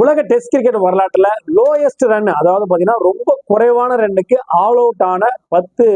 உலக test cricket வரலாற்றுல lowest run, அதாவது பாத்தீங்கன்னா ரொம்ப குறைவான ரன்னுக்கு ஆல் அவுட் ஆன 10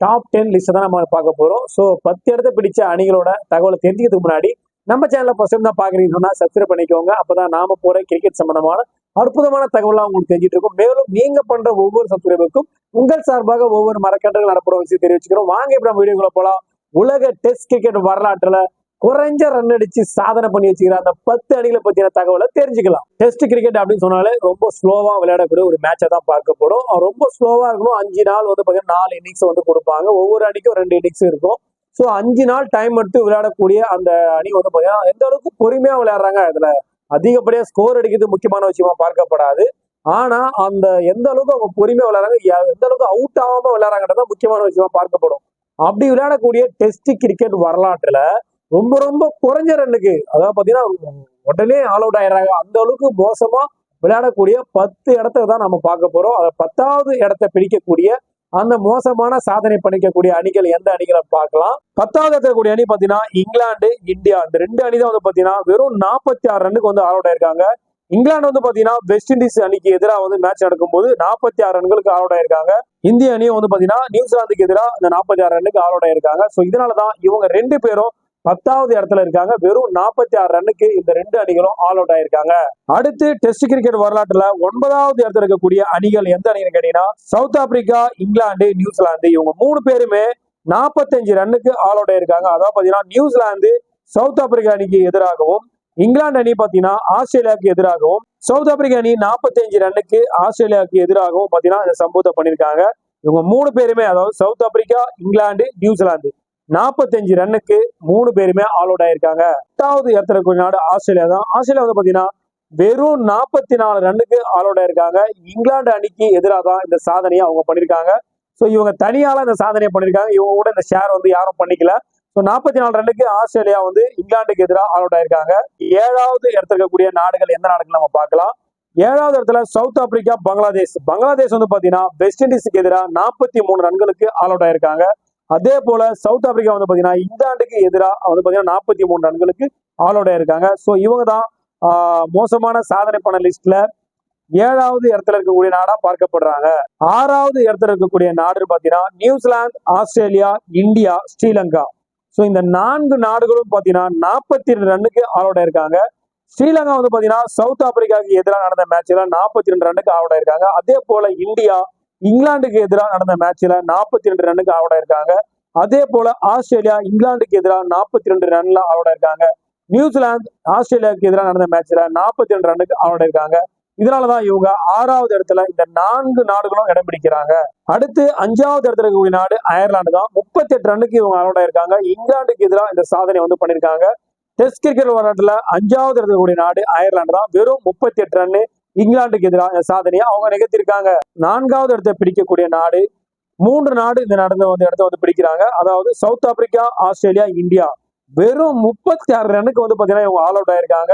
டாப் 10 லிஸ்ட் தான் நம்ம பார்க்க போறோம். ஸோ 10 இடத்த பிடிச்ச அணிகளோட தகவலை தெரிஞ்சுக்கிறதுக்கு முன்னாடி நம்ம சேனலை ஃபர்ஸ்ட் தான் பாக்குறீங்கன்னு சொன்னா சப்ஸ்கிரைப் பண்ணிக்கோங்க. அப்பதான் நாம போற கிரிக்கெட் சம்பந்தமான அற்புதமான தகவலாம் உங்களுக்கு தெரிஞ்சிட்டு இருக்கும். மேலும் நீங்க பண்ற ஒவ்வொரு சப்ஸ்கிரைபருக்கும் உங்கள் சார்பாக ஒவ்வொரு மரக்கன்றுகள் நடப்புற விஷயம் தெரிவிச்சுக்கிறோம். வாங்க இப்ப நம்ம வீடியோக்குள்ள போலாம். உலக டெஸ்ட் கிரிக்கெட் வரலாற்றுல குறைஞ்ச ரன் அடிச்சு சாதனை பண்ணி வச்சுக்கிற அந்த 10 அணிகளை பத்தின தகவலை தெரிஞ்சுக்கலாம். டெஸ்ட் கிரிக்கெட் அப்படின்னு சொன்னாலே ரொம்ப ஸ்லோவா விளையாடக்கூடிய ஒரு மேட்சை தான் பார்க்கப்படும். ரொம்ப ஸ்லோவா இருக்கணும். 5 நாள் வந்து பாத்தீங்கன்னா 4 இன்னிங்ஸ் வந்து கொடுப்பாங்க. ஒவ்வொரு அணிக்கும் 2 இன்னிங்ஸ் இருக்கும். ஸோ 5 நாள் டைம் எடுத்து விளையாடக்கூடிய அந்த அணி வந்து பாத்தீங்கன்னா எந்த அளவுக்கு பொறுமையா விளையாடுறாங்க, அதுல அதிகப்படியா ஸ்கோர் அடிக்கிறது முக்கியமான விஷயமா பார்க்கப்படாது. ஆனா அந்த எந்த அளவுக்கு அவங்க பொறுமையா விளையாடுறாங்க, எந்த அளவுக்கு அவுட் ஆகாம விளையாடுறாங்கன்றதான் முக்கியமான விஷயமா பார்க்கப்படும். அப்படி விளையாடக்கூடிய டெஸ்ட் கிரிக்கெட் வரலாற்றுல ரொம்ப ரொம்ப குறைஞ்ச ரன்னுக்கு, அதாவது பாத்தீங்கன்னா உடனே ஆல் அவுட் ஆயிடுறாங்க, அந்த அளவுக்கு மோசமா விளையாடக்கூடிய 10 இடத்த தான் நம்ம பார்க்க போறோம். அதை 10வது இடத்தை பிடிக்கக்கூடிய அந்த மோசமான சாதனை பண்ணிக்கக்கூடிய அணிகள் எந்த அணிகளை பார்க்கலாம். 10வது இடத்துல அணி பாத்தீங்கன்னா இங்கிலாந்து, இந்தியா. இந்த 2 அணி தான் வந்து பாத்தீங்கன்னா வெறும் 46 ரன்னுக்கு வந்து ஆல் அவுட் ஆயிருக்காங்க. இங்கிலாந்து வந்து பாத்தீங்கன்னா வெஸ்ட் இண்டீஸ் அணிக்கு எதிராக வந்து மேட்ச் நடக்கும்போது 46 ரன்களுக்கு ஆல் அவுட் ஆயிருக்காங்க. இந்திய அணியும் வந்து பாத்தீங்கன்னா நியூசிலாந்துக்கு எதிராக இந்த 46 ரன்னுக்கு ஆல் அவுட் ஆயிருக்காங்க. ஸோ இதனாலதான் இவங்க 2 பேரும் 10வது இடத்துல இருக்காங்க. வெறும் 46 ரன்னுக்கு இந்த 2 அணிகளும் ஆல் அவுட் ஆயிருக்காங்க. அடுத்து டெஸ்ட் கிரிக்கெட் வரலாற்றுல 9வது இடத்துல இருக்கக்கூடிய அணிகள் எந்த அணின்னு கேட்டீங்கன்னா சவுத் ஆப்பிரிக்கா, இங்கிலாந்து, நியூசிலாந்து. இவங்க 3 பேருமே 45 ரன்னுக்கு ஆல் அவுட் ஆயிருக்காங்க. அதாவது பாத்தீங்கன்னா நியூசிலாந்து சவுத் ஆப்பிரிக்கா அணிக்கு எதிராகவும், இங்கிலாந்து அணி பாத்தீங்கன்னா ஆஸ்திரேலியாவுக்கு எதிராகவும், சவுத் ஆப்பிரிக்கா அணி 45 ரன்னுக்கு ஆஸ்திரேலியாவுக்கு எதிராகவும் பாத்தீங்கன்னா இந்த சம்பவத்தை பண்ணிருக்காங்க. இவங்க 3 பேருமே, அதாவது சவுத் ஆப்பிரிக்கா, இங்கிலாந்து, நியூசிலாந்து 45 ரன்னுக்கு 3 பேருமே ஆல் அவுட் ஆயிருக்காங்க. 8வது இடத்துல இருக்கிற நாடு ஆஸ்திரேலியா தான். ஆஸ்திரேலியா வந்து பாத்தீங்கன்னா வெறும் 44 ரன்னுக்கு ஆல் அவுட் ஆயிருக்காங்க. இங்கிலாந்து அணிக்கு எதிராக தான் இந்த சாதனையை அவங்க பண்ணிருக்காங்க. ஸோ இவங்க தனியால இந்த சாதனையை பண்ணிருக்காங்க. இவங்க கூட இந்த ஷேர் வந்து யாரும் பண்ணிக்கல. ஸோ 44 ரன்னுக்கு ஆஸ்திரேலியா வந்து இங்கிலாந்துக்கு எதிராக ஆல் அவுட் ஆயிருக்காங்க. 7வது இடத்துல இருக்கக்கூடிய நாடுகள் எந்த நாடுகள் நம்ம பார்க்கலாம். 7வது இடத்துல சவுத் ஆப்பிரிக்கா, பங்களாதேஷ். பங்களாதேஷ் வந்து பாத்தீங்கன்னா வெஸ்ட் இண்டீஸுக்கு எதிராக 43 ரன்களுக்கு ஆல் அவுட் ஆயிருக்காங்க. அதே போல சவுத் ஆப்பிரிக்கா வந்து பாத்தீங்கன்னா இங்கிலாந்துக்கு எதிராக வந்து பாத்தீங்கன்னா 43 ரன்களுக்கு ஆல் அவுட் ஆயிருக்காங்க. ஸோ இவங்க தான் மோசமான சாதனை பண்ண லிஸ்ட்ல 7வது இடத்துல இருக்கக்கூடிய நாடா பார்க்கப்படுறாங்க. 6வது இடத்துல இருக்கக்கூடிய நாடு பாத்தீங்கன்னா New Zealand, Australia, India, Sri Lanka. So இந்த 4 நாடுகளும் பாத்தீங்கன்னா 42 ரன்னுக்கு ஆல் அவுட் ஆயிருக்காங்க. ஸ்ரீலங்கா வந்து பாத்தீங்கன்னா சவுத் ஆப்பிரிக்காவுக்கு எதிராக நடந்த மேட்ச்ல 42 ரன்னுக்கு ஆல் அவுட் ஆயிருக்காங்க. அதே போல இந்தியா இங்கிலாந்துக்கு எதிராக நடந்த மேட்ச்ல 42 ரன்னுக்கு ஆல் அவுட் ஆயிருக்காங்க. அதே போல ஆஸ்திரேலியா இங்கிலாந்துக்கு எதிராக 42 ரன்ல ஆல் அவுட் ஆயிருக்காங்க. நியூசிலாந்து ஆஸ்திரேலியாவுக்கு எதிராக நடந்த மேட்ச்ல 42 ரன்னுக்கு ஆல் அவுட் ஆயிருக்காங்க. இதனாலதான் இவங்க 6வது இடத்துல இந்த 4 நாடுகளும் இடம் பிடிக்கிறாங்க. அடுத்து 5வது இடத்துல இருக்கக்கூடிய நாடு அயர்லாந்து தான். 38 ரன்னுக்கு இவங்க ஆல் அவுட் ஆயிருக்காங்க. இங்கிலாந்துக்கு எதிராக இந்த சாதனை வந்து பண்ணிருக்காங்க. டெஸ்ட் கிரிக்கெட் வரலாற்றுல 5வது இடத்துல இருக்கக்கூடிய நாடு அயர்லாந்து தான். வெறும் 38 ரன்னு இங்கிலாந்துக்கு எதிராக சாதனையை அவங்க நிகழ்த்திருக்காங்க. 4வது இடத்தை பிடிக்கக்கூடிய நாடு 3 நாடு இந்த நடந்த இடத்த வந்து பிடிக்கிறாங்க. அதாவது சவுத் ஆப்பிரிக்கா, ஆஸ்திரேலியா, இந்தியா. வெறும் 36 ரன்னுக்கு வந்து பாத்தீங்கன்னா இவங்க ஆல் அவுட் ஆயிருக்காங்க.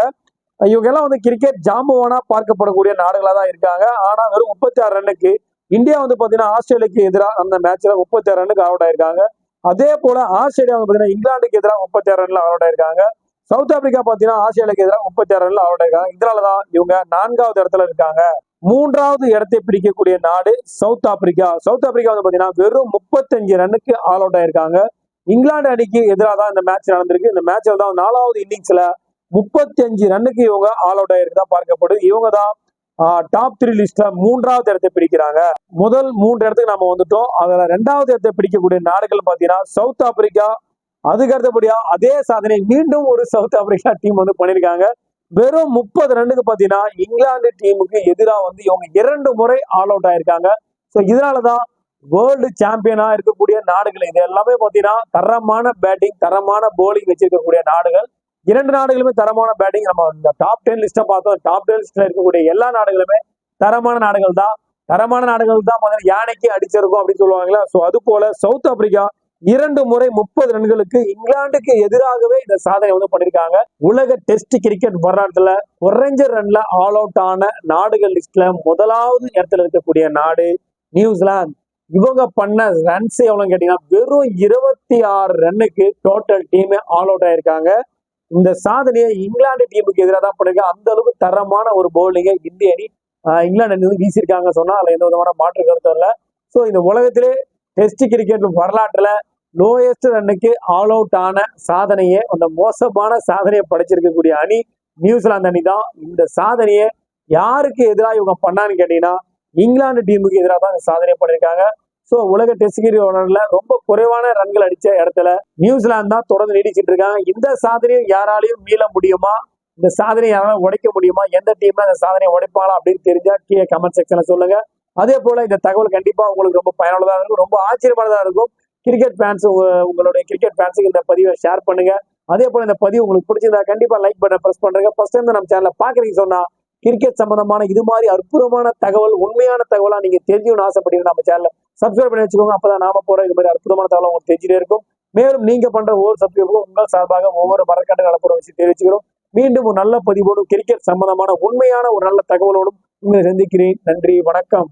இவங்க எல்லாம் வந்து கிரிக்கெட் ஜாம்பவானா பார்க்கப்படக்கூடிய நாடுகளா தான் இருக்காங்க. ஆனா வெறும் 36 ரன்னுக்கு இந்தியா வந்து பாத்தீங்கன்னா ஆஸ்திரேலியாவுக்கு எதிராக அந்த மேட்ச்ல 36 ரன்னுக்கு ஆல் அவுட் ஆயிருக்காங்க. அதே போல ஆஸ்திரேலியா வந்து பாத்தீங்கன்னா இங்கிலாந்துக்கு எதிராக 36 ரன்ல ஆல் அவுட் ஆயிருக்காங்க. சவுத் ஆப்பிரிக்கா பாத்தீங்கன்னா ஆஸ்திரேலியாவுக்கு எதிராக 36 ரன்ல ஆல் அவுட் ஆயிருக்காங்க. இதனாலதான் இவங்க 4வது இடத்துல இருக்காங்க. 3வது இடத்தை பிடிக்கக்கூடிய நாடு சவுத் ஆப்பிரிக்கா. சவுத் ஆப்பிரிக்கா வந்து பாத்தீங்கன்னா வெறும் 35 ரன்னுக்கு ஆல் அவுட் ஆயிருக்காங்க. இங்கிலாந்து அணிக்கு எதிராக தான் இந்த மேட்ச் நடந்திருக்கு. இந்த மேட்ச்ல தான் 4வது இன்னிங்ஸ்ல 35 ரன்னுக்கு இவங்க ஆல் அவுட் ஆயிருக்கா பார்க்கப்படுது. இவங்க தான் டாப் 3 லிஸ்ட்ல 3வது இடத்தை பிடிக்கிறாங்க. முதல் 3 இடத்துக்கு நம்ம வந்துட்டோம். அதுல 2வது இடத்தை பிடிக்கக்கூடிய நாடுகள் பாத்தீங்கன்னா சவுத் ஆப்பிரிக்கா. அதுக்கு அடுத்தபடியா அதே சாதனை மீண்டும் ஒரு சவுத் ஆப்பிரிக்கா டீம் வந்து பண்ணிருக்காங்க. வெறும் 30 ரன்னுக்கு பாத்தீங்கன்னா இங்கிலாந்து டீமுக்கு எதிராக வந்து இவங்க 2 முறை ஆல் அவுட் ஆயிருக்காங்க. ஸோ இதனாலதான் வேர்ல்டு சாம்பியனா இருக்கக்கூடிய நாடுகள் இது எல்லாமே பாத்தீங்கன்னா தரமான பேட்டிங், தரமான போலிங் வச்சிருக்கக்கூடிய நாடுகள். 2 நாடுகளுமே தரமான பேட்டிங். நம்ம இந்த டாப் 10 லிஸ்ட பார்த்தோம். டாப் 10 லிஸ்ட்ல இருக்கக்கூடிய எல்லா நாடுகளுமே தரமான நாடுகள் தான். தரமான நாடுகள் தான் பாத்தீங்கன்னா யானைக்கு அடிச்சிருக்கும் அப்படின்னு சொல்லுவாங்களா. ஸோ அது போல சவுத் ஆப்பிரிக்கா 2 முறை 30 ரன்களுக்கு இங்கிலாந்துக்கு எதிராகவே இந்த சாதனை வந்து பண்ணிருக்காங்க. உலக டெஸ்ட் கிரிக்கெட் வரலாற்றுல குறைஞ்ச ரன்ல ஆல் அவுட் ஆன நாடுகள் லிஸ்ட்ல 1வது இடத்துல இருக்கக்கூடிய நாடு நியூசிலாந்து. இவங்க பண்ண ரன்ஸ் எவ்வளவு கேட்டீங்கன்னா வெறும் 26 ரன்னுக்கு டோட்டல் டீமே ஆல் அவுட் ஆயிருக்காங்க. இந்த சாதனையை இங்கிலாந்து டீமுக்கு எதிராக தான் பண்ணிருக்காங்க. அந்த அளவுக்கு தரமான ஒரு பவுலிங்கை இந்திய அணி இங்கிலாந்து அணி வீசியிருக்காங்க சொன்னா அதுல எந்த விதமான மாற்று கருத்தும் இல்லை. ஸோ இந்த உலகத்திலே டெஸ்ட் கிரிக்கெட் வரலாற்றுல லோயஸ்ட் ரன்னுக்கு ஆல் அவுட் ஆன சாதனையை, அந்த மோசமான சாதனையை படைச்சிருக்கக்கூடிய அணி நியூசிலாந்து அணி தான். இந்த சாதனையை யாருக்கு எதிராக இவங்க பண்ணான்னு கேட்டீங்கன்னா இங்கிலாந்து டீமுக்கு எதிராக தான் இந்த சாதனையை பண்ணியிருக்காங்க. ஸோ உலக டெஸ்ட் கிரிக்கெட்ல ரொம்ப குறைவான ரன்கள் அடிச்ச இடத்துல நியூசிலாந்து தான் தொடர்ந்து நீடிச்சிட்டு இருக்காங்க. இந்த சாதனையை யாராலையும் மீள முடியுமா, இந்த சாதனையை யாராலும் உடைக்க முடியுமா, எந்த டீம்ல இந்த சாதனையை உடைப்பாங்களா அப்படின்னு தெரிஞ்சா கீழே கமெண்ட் செக்ஷன்ல சொல்லுங்க. அதே போல இந்த தகவல் கண்டிப்பா உங்களுக்கு ரொம்ப பயனுள்ளதாக இருக்கும், ரொம்ப ஆச்சரியமானதா இருக்கும். கிரிக்கெட் ஃபேன்ஸ் உங்களுடைய கிரிக்கெட் ஃபேன்ஸுக்கு இந்த பதிவை ஷேர் பண்ணுங்க. அதே போல இந்த பதிவு உங்களுக்கு பிடிச்சிருந்தா கண்டிப்பா லைக் பட்டன் பிரஸ் பண்றீங்க. ஃபர்ஸ்ட் டைம் நம்ம சேனலை பாக்குறீங்க சொன்னா கிரிக்கெட் சம்பந்தமான இது மாதிரி அற்புதமான தகவல், உண்மையான தகவலா நீங்க தெரிஞ்சுக்கணும்னு ஆசைப்பட்டீங்கன்னா நம்ம சேனலை சப்ஸ்கிரைப் பண்ணி வச்சுக்கோங்க. அப்பதான் நாம போற இது மாதிரி அற்புதமான தகவல் உங்களுக்கு தெரிஞ்சுட்டே இருக்கும். மேலும் நீங்க பண்ற ஒவ்வொரு சப்ஸ்கிரைபும் உங்கள் சார்பாக ஒவ்வொரு மரக்கண்டு நடப்புற விஷயம் தெரிவிச்சுக்கிறோம். மீண்டும் ஒரு நல்ல பதிவோடும் கிரிக்கெட் சம்பந்தமான உண்மையான ஒரு நல்ல தகவலோடும் உங்களை சந்திக்கிறேன். நன்றி, வணக்கம்.